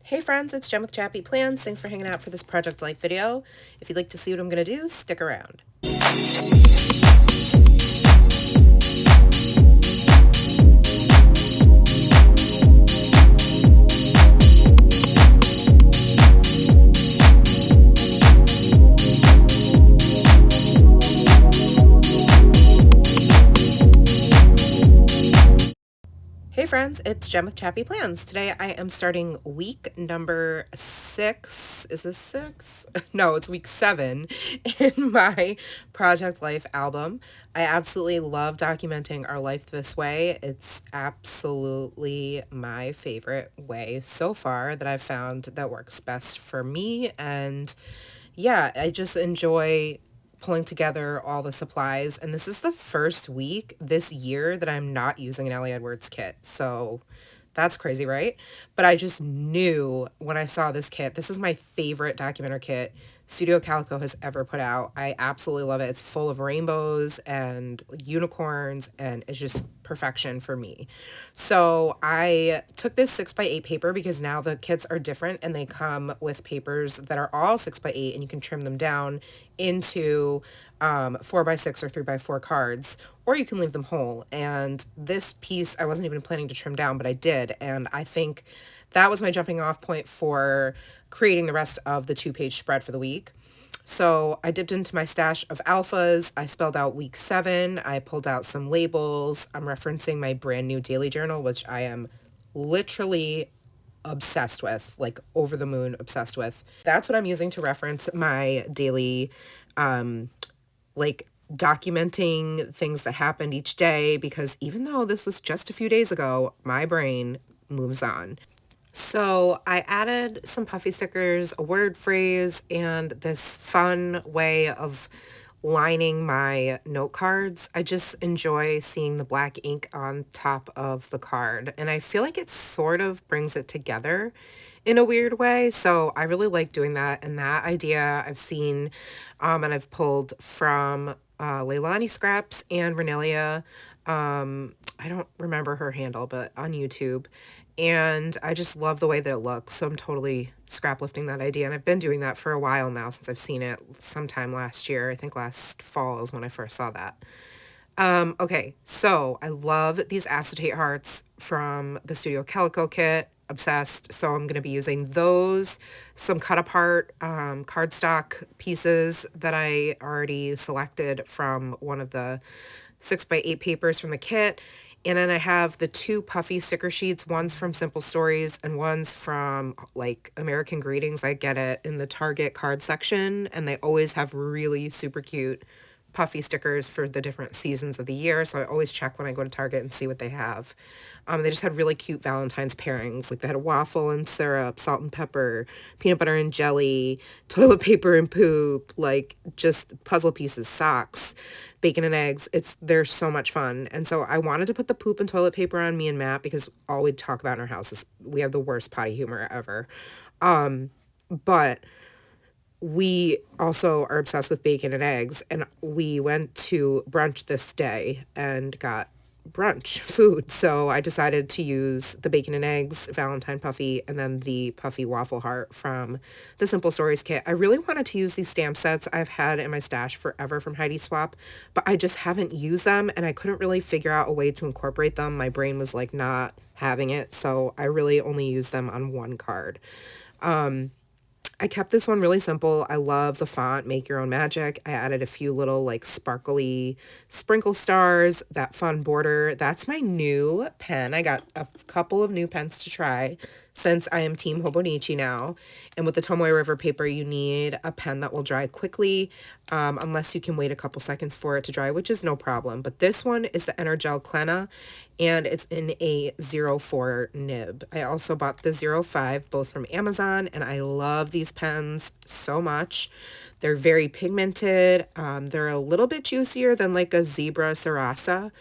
Hey friends, it's Jen with ChappyPlans. Thanks for hanging out for this Project Life video. If you'd like to see what I'm going to do, stick around. Hey friends, it's Jen with ChappyPlans. Today I am starting week number 6. Is this 6? No, it's week 7 in my Project Life album. I absolutely love documenting our life this way. It's absolutely my favorite way so far that I've found that works best for me. And yeah, I just enjoy pulling together all the supplies, and this is the first week this year that I'm not using an Ellie Edwards kit, so that's crazy, right? But I just knew when I saw this kit, this is my favorite documenter kit Studio Calico has ever put out. I absolutely love it. It's full of rainbows and unicorns, and it's just perfection for me. So I took this 6x8 paper because now the kits are different and they come with papers that are all 6x8, and you can trim them down into 4x6 or 3x4 cards, or you can leave them whole. And this piece I wasn't even planning to trim down, but I did, and I think that was my jumping off point for creating the rest of the 2-page spread for the week. So I dipped into my stash of alphas. I spelled out week 7. I pulled out some labels. I'm referencing my brand new daily journal, which I am literally obsessed with, like over the moon obsessed with. That's what I'm using to reference my daily, like documenting things that happened each day, because even though this was just a few days ago, my brain moves on. So I added some puffy stickers, a word phrase, and this fun way of lining my note cards. I just enjoy seeing the black ink on top of the card, and I feel like it sort of brings it together in a weird way. So I really like doing that, and that idea I've seen and I've pulled from Leilani Scraps and Renelia. I don't remember her handle, but on YouTube. And I just love the way that it looks. So I'm totally scrap lifting that idea. And I've been doing that for a while now, since I've seen it sometime last year. I think last fall is when I first saw that. Okay, so I love these acetate hearts from the Studio Calico kit. Obsessed. So I'm going to be using those, some cut apart cardstock pieces that I already selected from one of the 6x8 papers from the kit. And then I have the 2 puffy sticker sheets. One's from Simple Stories and one's from like American Greetings. I get it in the Target card section, and they always have really super cute puffy stickers for the different seasons of the year. So I always check when I go to Target and see what they have. They just had really cute Valentine's pairings. Like they had a waffle and syrup, salt and pepper, peanut butter and jelly, toilet paper and poop, like just puzzle pieces, socks, bacon and eggs. They're so much fun. And so I wanted to put the poop and toilet paper on me and Matt, because all we talk about in our house is we have the worst potty humor ever. But we also are obsessed with bacon and eggs, and we went to brunch this day and got brunch food. So I decided to use the bacon and eggs Valentine puffy and then the puffy waffle heart from the Simple Stories kit. I really wanted to use these stamp sets I've had in my stash forever from Heidi Swap, but I just haven't used them, and I couldn't really figure out a way to incorporate them. My brain was like not having it, so I really only used them on one card. I kept this one really simple. I love the font, Make Your Own Magic. I added a few little like sparkly sprinkle stars, that fun border. That's my new pen. I got a couple of new pens to try since I am Team Hobonichi now. And with the Tomoe River paper, you need a pen that will dry quickly, unless you can wait a couple seconds for it to dry, which is no problem. But this one is the Energel Klena, and it's in a 04 nib. I also bought the 05, both from Amazon, and I love these pens so much. They're very pigmented. They're a little bit juicier than like a Zebra Sarasa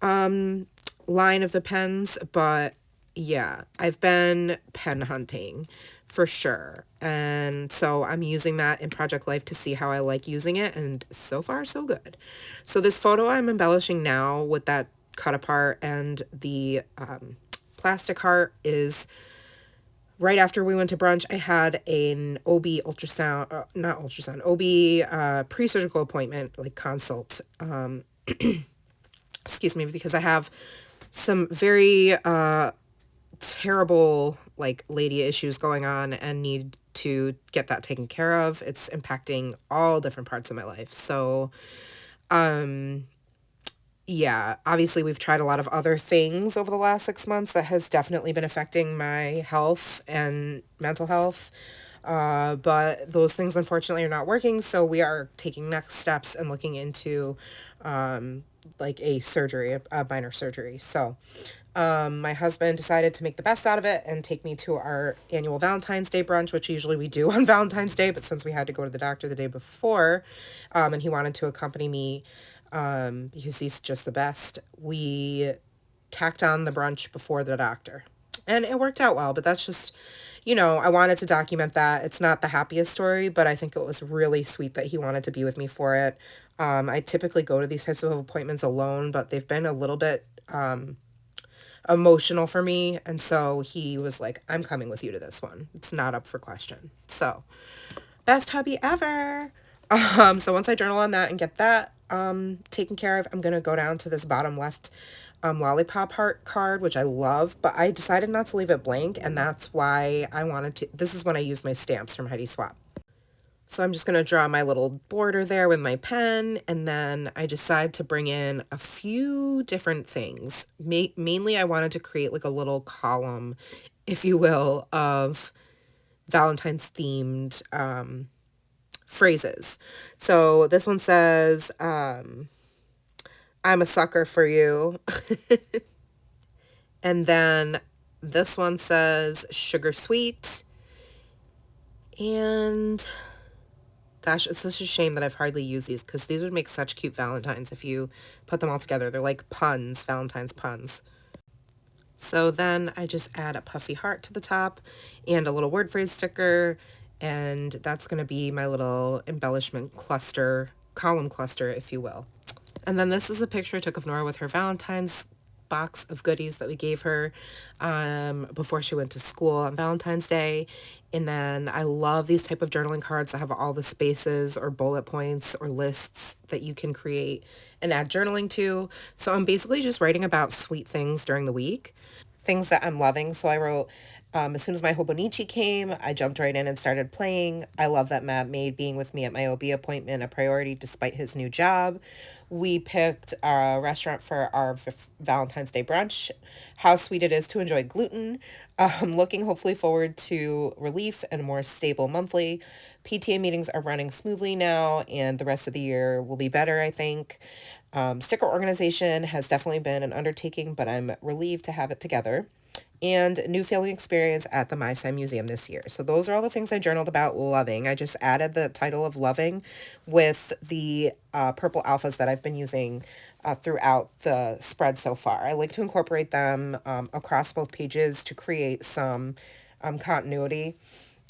line of the pens, but yeah, I've been pen hunting for sure. And so I'm using that in Project Life to see how I like using it, and so far so good. So this photo I'm embellishing now with that cut apart and the plastic heart is right after we went to brunch, I had an OB ultrasound, not ultrasound, OB pre-surgical appointment, like consult. Excuse me, because I have some very terrible like lady issues going on and need to get that taken care of. It's impacting all different parts of my life. So, yeah, obviously we've tried a lot of other things over the last 6 months that has definitely been affecting my health and mental health. But those things unfortunately are not working. So we are taking next steps and looking into like a surgery, a minor surgery. So my husband decided to make the best out of it and take me to our annual Valentine's Day brunch, which usually we do on Valentine's Day, but since we had to go to the doctor the day before, and he wanted to accompany me, because he's just the best, we tacked on the brunch before the doctor. And it worked out well, but that's just, I wanted to document that. It's not the happiest story, but I think it was really sweet that he wanted to be with me for it. I typically go to these types of appointments alone, but they've been a little bit emotional for me, and so he was like, I'm coming with you to this one. It's not up for question. So, best hubby ever. So once I journal on that and get that taken care of, I'm gonna go down to this bottom left lollipop heart card, which I love, but I decided not to leave it blank, and that's why I wanted to. This is when I used my stamps from Heidi Swap. So I'm just going to draw my little border there with my pen, and then I decide to bring in a few different things. Mainly I wanted to create like a little column, if you will, of Valentine's themed phrases. So this one says, I'm a sucker for you. And then this one says sugar sweet. And gosh, it's such a shame that I've hardly used these, because these would make such cute Valentines if you put them all together. They're like puns, Valentine's puns. So then I just add a puffy heart to the top and a little word phrase sticker, and that's going to be my little embellishment cluster, column cluster, if you will. And then this is a picture I took of Nora with her Valentine's box of goodies that we gave her before she went to school on Valentine's Day. And then I love these type of journaling cards that have all the spaces or bullet points or lists that you can create and add journaling to. So I'm basically just writing about sweet things during the week, things that I'm loving. So I wrote, as soon as my Hobonichi came, I jumped right in and started playing. I love that Matt made being with me at my OB appointment a priority despite his new job. We picked a restaurant for our Valentine's Day brunch. How sweet it is to enjoy gluten. Looking hopefully forward to relief and a more stable monthly. PTA meetings are running smoothly now, and the rest of the year will be better, I think. Sticker organization has definitely been an undertaking, but I'm relieved to have it together. And new feeling experience at the MySci Museum this year. So those are all the things I journaled about loving. I just added the title of loving with the purple alphas that I've been using throughout the spread so far. I like to incorporate them across both pages to create some continuity.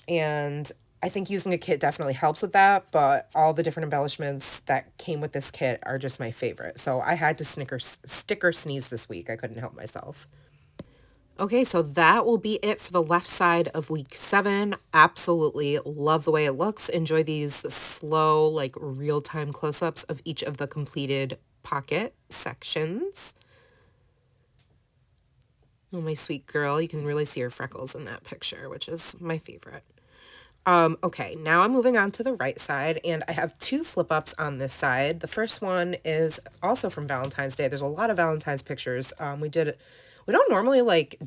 And I think using a kit definitely helps with that, but all the different embellishments that came with this kit are just my favorite. So I had to sticker sneeze this week. I couldn't help myself. Okay, so that will be it for the left side of week 7. Absolutely love the way it looks. Enjoy these slow, like real-time close-ups of each of the completed pocket sections. Oh, my sweet girl. You can really see her freckles in that picture, which is my favorite. Okay, now I'm moving on to the right side, and I have 2 flip-ups on this side. The first one is also from Valentine's Day. There's a lot of Valentine's pictures. We don't normally like,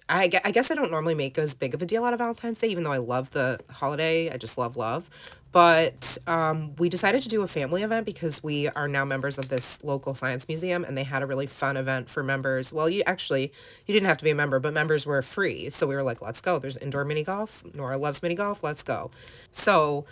I guess I don't normally make as big of a deal out of Valentine's Day, even though I love the holiday. I just love. But we decided to do a family event because we are now members of this local science museum, and they had a really fun event for members. Well, you didn't have to be a member, but members were free. So we were like, let's go. There's indoor mini golf. Nora loves mini golf. Let's go. So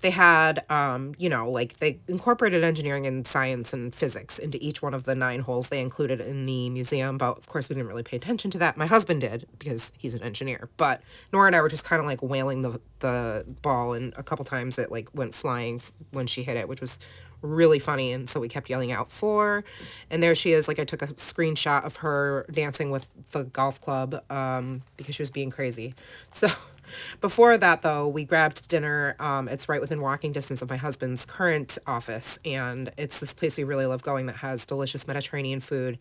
they had, like they incorporated engineering and science and physics into each one of the 9 holes they included in the museum. But of course, we didn't really pay attention to that. My husband did because he's an engineer. But Nora and I were just kind of like wailing the ball, and a couple times it like went flying when she hit it, which was really funny. And so we kept yelling out 4. And there she is. Like, I took a screenshot of her dancing with the golf club because she was being crazy. So before that, though, we grabbed dinner. It's right within walking distance of my husband's current office. And it's this place we really love going that has delicious Mediterranean food.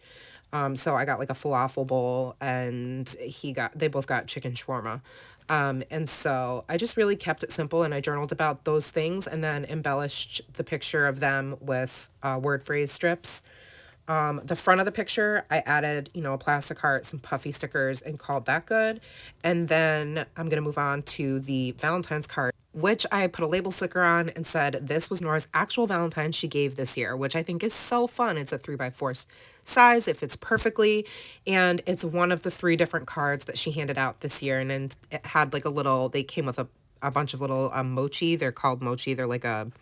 So I got like a falafel bowl, and they both got chicken shawarma. And so I just really kept it simple, and I journaled about those things and then embellished the picture of them with word phrase strips. The front of the picture, I added, a plastic heart, some puffy stickers, and called that good. And then I'm going to move on to the Valentine's card, which I put a label sticker on and said this was Nora's actual Valentine she gave this year, which I think is so fun. It's a 3x4 size. It fits perfectly. And it's one of the 3 different cards that she handed out this year. And then it had like they came with a bunch of little mochi. They're called mochi. They're like a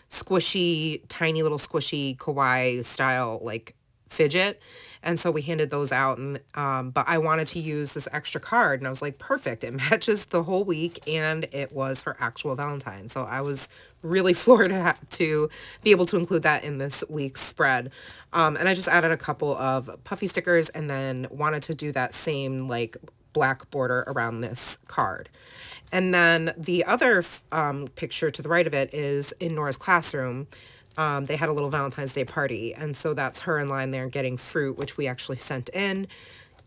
squishy, tiny little squishy kawaii style like fidget. And so we handed those out, and but I wanted to use this extra card, and I was like, perfect, it matches the whole week, and it was her actual Valentine. So I was really floored to be able to include that in this week's spread. And I just added a couple of puffy stickers, and then wanted to do that same like black border around this card. And then the other picture to the right of it is in Nora's classroom. They had a little Valentine's Day party, and so that's her in line there getting fruit, which we actually sent in.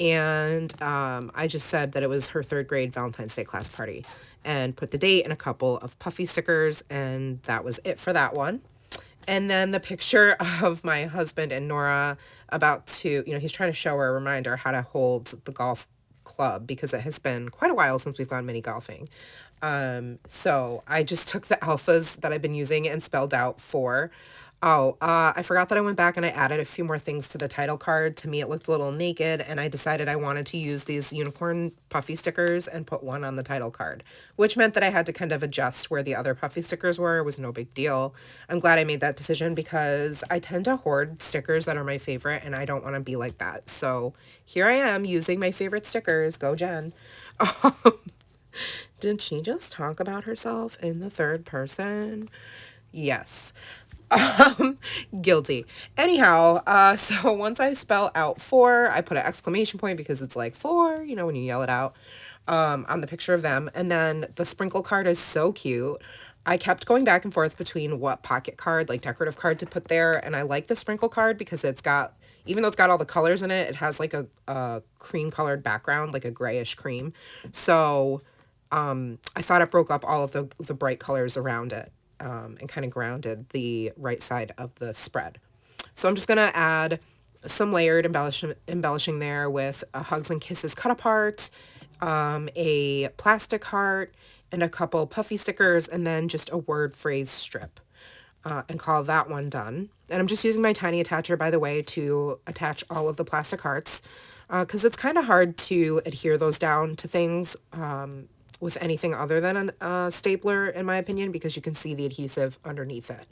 And I just said that it was her 3rd grade Valentine's Day class party, and put the date and a couple of puffy stickers, and that was it for that one. And then the picture of my husband and Nora about to, he's trying to show her a reminder how to hold the golf club, because it has been quite a while since we've gone mini golfing. So I just took the alphas that I've been using and spelled out 4. I forgot that I went back and I added a few more things to the title card. To me, it looked a little naked, and I decided I wanted to use these unicorn puffy stickers and put one on the title card, which meant that I had to kind of adjust where the other puffy stickers were. It was no big deal. I'm glad I made that decision, because I tend to hoard stickers that are my favorite, and I don't want to be like that. So here I am using my favorite stickers. Go, Jen. Did she just talk about herself in the 3rd person? Yes. Guilty. Anyhow, so once I spell out 4, I put an exclamation point because it's like 4, when you yell it out, on the picture of them. And then the sprinkle card is so cute. I kept going back and forth between what pocket card, like decorative card, to put there. And I like the sprinkle card because even though it's got all the colors in it, it has like a cream colored background, like a grayish cream. So I thought it broke up all of the bright colors around it, and kind of grounded the right side of the spread. So I'm just going to add some layered embellishing there with a Hugs and Kisses cut apart, a plastic heart, and a couple puffy stickers, and then just a word phrase strip, and call that one done. And I'm just using my tiny attacher, by the way, to attach all of the plastic hearts, because it's kind of hard to adhere those down to things with anything other than a stapler, in my opinion, because you can see the adhesive underneath it.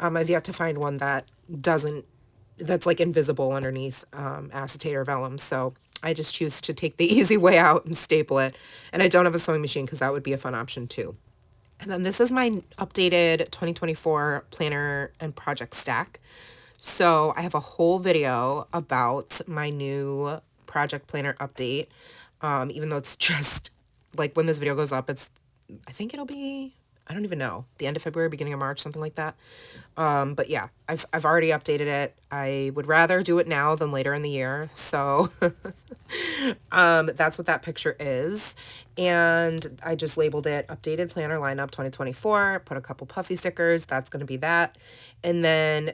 I've yet to find one that's like invisible underneath acetate or vellum, so I just choose to take the easy way out and staple it. And I don't have a sewing machine, because that would be a fun option too. And then this is my updated 2024 planner and project stack. So I have a whole video about my new project planner update, even though it's just like when this video goes up, I think it'll be, I don't even know, the end of February, beginning of March, something like that. But yeah, I've already updated it. I would rather do it now than later in the year. So that's what that picture is. And I just labeled it Updated Planner Lineup 2024, put a couple puffy stickers. That's going to be that. And then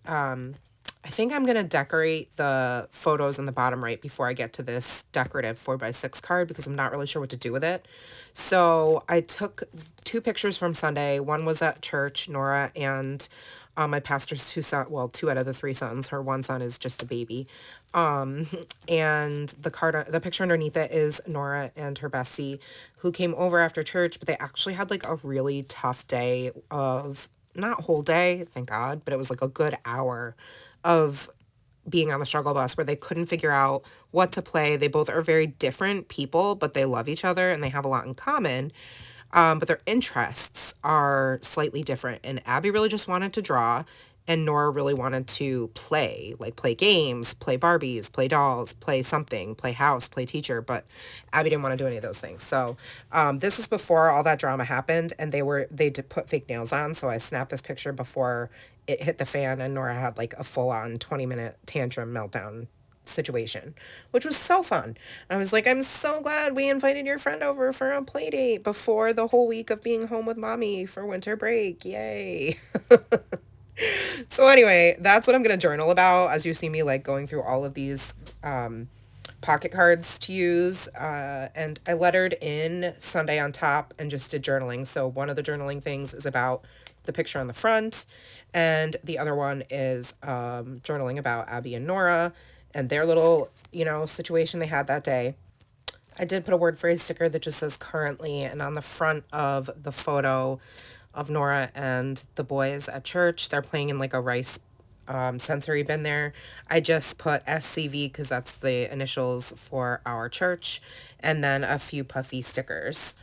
I think I'm going to decorate the photos in the bottom right before I get to this decorative 4x6 card, because I'm not really sure what to do with it. So I took 2 pictures from Sunday. One was at church, Nora and my pastor's 2 sons, well, 2 out of the 3 sons. Her 1 son is just a baby. And the picture underneath it is Nora and her bestie, who came over after church, but they actually had like a really tough day of, not whole day, thank God, but it was like a good hour of being on the struggle bus where they couldn't figure out what to play. They both are very different people, but they love each other and they have a lot in common. but their interests are slightly different. And Abby really just wanted to draw, and Nora really wanted to play, like play games, play Barbies, play dolls, play something, play house, play teacher, but Abby didn't want to do any of those things. So this was before all that drama happened, and they did put fake nails on, so I snapped this picture before it hit the fan, and Nora had like a full-on 20-minute tantrum meltdown situation, which was so fun. I was like, I'm so glad we invited your friend over for a play date before the whole week of being home with mommy for winter break. Yay. So anyway, that's what I'm going to journal about as you see me like going through all of these pocket cards to use. And I lettered in Sunday on top and just did journaling. So one of the journaling things is about the picture on the front, and the other one is journaling about Abby and Nora and their little, situation they had that day. I did put a word phrase sticker that just says currently, and on the front of the photo of Nora and the boys at church, they're playing in like a rice sensory bin there. I just put SCV because that's the initials for our church, and then a few puffy stickers.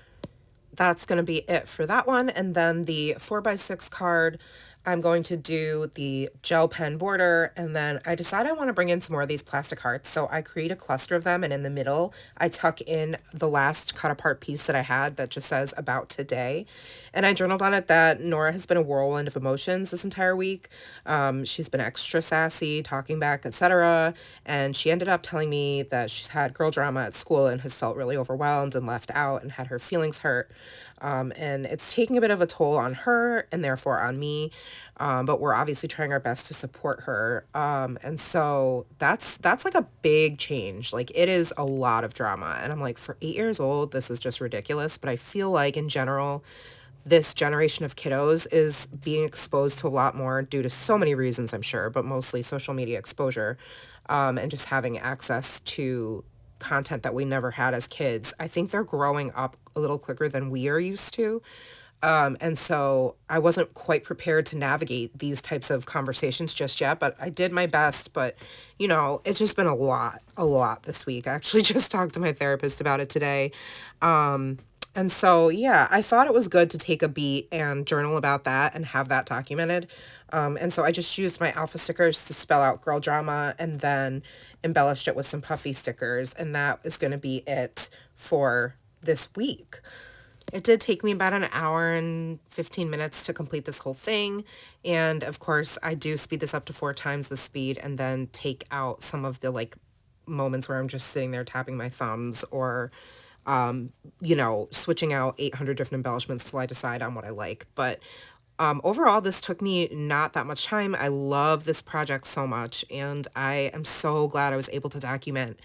That's going to be it for that one. And then the 4x6 card, I'm going to do the gel pen border, and then I decide I want to bring in some more of these plastic hearts. So I create a cluster of them, and in the middle, I tuck in the last cut apart piece that I had that just says about today. And I journaled on it that Nora has been a whirlwind of emotions this entire week. She's been extra sassy, talking back, etc. And she ended up telling me that she's had girl drama at school and has felt really overwhelmed and left out and had her feelings hurt. And it's taking a bit of a toll on her and therefore on me. But we're obviously trying our best to support her. And so that's like a big change. Like it is a lot of drama. And I'm like, for 8 years old, this is just ridiculous. But I feel like in general, this generation of kiddos is being exposed to a lot more due to so many reasons, I'm sure, but mostly social media exposure, and just having access to content that we never had as kids. I think they're growing up a little quicker than we are used to. And so I wasn't quite prepared to navigate these types of conversations just yet, but I did my best. But, it's just been a lot this week. I actually just talked to my therapist about it today. And so, yeah, I thought it was good to take a beat and journal about that and have that documented. And so I just used my alpha stickers to spell out girl drama and then embellished it with some puffy stickers. And that is going to be it for this week. It did take me about an hour and 15 minutes to complete this whole thing. And of course, I do speed this up to 4 times the speed and then take out some of the like moments where I'm just sitting there tapping my thumbs or switching out 800 different embellishments till I decide on what I like. But overall, this took me not that much time. I love this project so much, and I am so glad I was able to document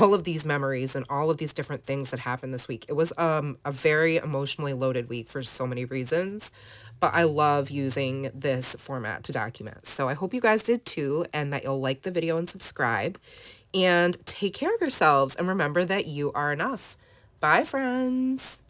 all of these memories and all of these different things that happened this week. It was a very emotionally loaded week for so many reasons, but I love using this format to document. So I hope you guys did too, and that you'll like the video and subscribe. And take care of yourselves and remember that you are enough. Bye, friends.